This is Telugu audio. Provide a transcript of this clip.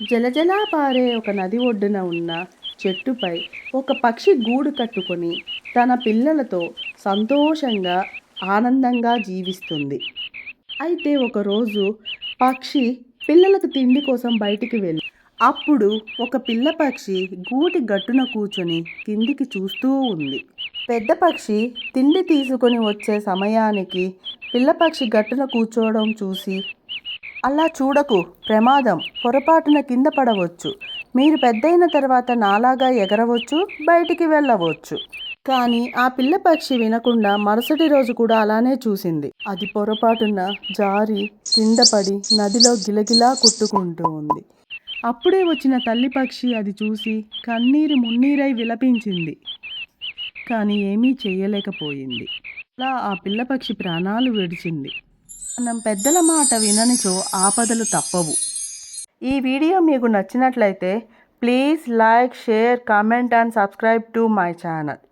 జలజలా పారే ఒక నది ఒడ్డున ఉన్న చెట్టుపై ఒక పక్షి గూడు కట్టుకొని తన పిల్లలతో సంతోషంగా ఆనందంగా జీవిస్తుంది. అయితే ఒకరోజు పక్షి పిల్లలకు తిండి కోసం బయటికి వెళ్ళి అప్పుడు ఒక పిల్ల పక్షి గూటి గట్టున కూర్చొని కిందికి చూస్తూ ఉంది. పెద్ద పక్షి తిండి తీసుకొని వచ్చే సమయానికి పిల్ల పక్షి గట్టున కూర్చోవడం చూసి, అలా చూడకు, ప్రమాదం, పొరపాటున కింద పడవచ్చు. మీరు పెద్దయిన తర్వాత నాలాగా ఎగరవచ్చు, బయటికి వెళ్ళవచ్చు. కానీ ఆ పిల్ల పక్షి వినకుండా మరుసటి రోజు కూడా అలానే చూసింది. అది పొరపాటున జారి కింద పడి నదిలో గిలగిలా కొట్టుకుంటూ ఉంది. అప్పుడే వచ్చిన తల్లి పక్షి అది చూసి కన్నీరు మున్నీరై విలపించింది. కానీ ఏమీ చేయలేకపోయింది. అలా ఆ పిల్ల పక్షి ప్రాణాలు విడిచింది. మనం పెద్దల మాట విననిచో ఆపదలు తప్పవు. ఈ వీడియో మీకు నచ్చినట్లయితే please like, share, comment and subscribe to my channel.